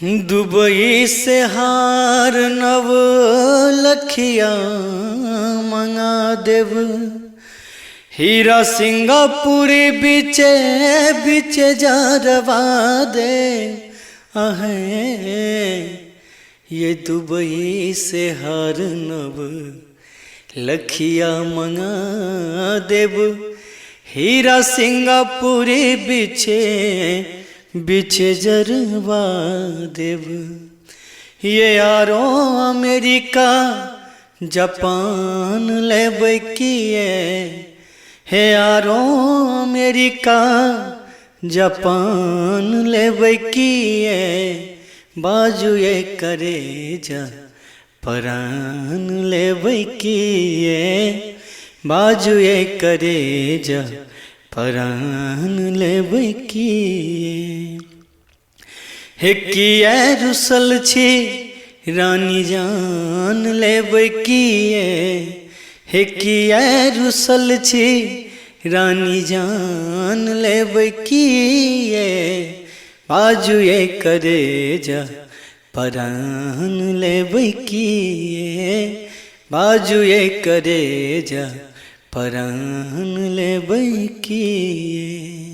Dubai से हार नव लखिया मंगा देव, हीरा सिंगापुरी बिचे बिचे जारवा दे आहे। ये दुबई से हार नव लखिया मंगा देव, हीरा सिंगापुरी बिछे बिछे जरवा देव। ये यारो अमेरिका जापान ले किए, हे यारो अमेरिका जापान ले किए, बाजू ये करे जा परान ले किए, बाजू ये करे जा परान ले किए। हे किए रुसल छी रानी जान ले किए, हे किए रुसल छी रानी जान ले किए, बाजू ये करे जा परान ले किए, बाजू ये करे जा परान ले किए।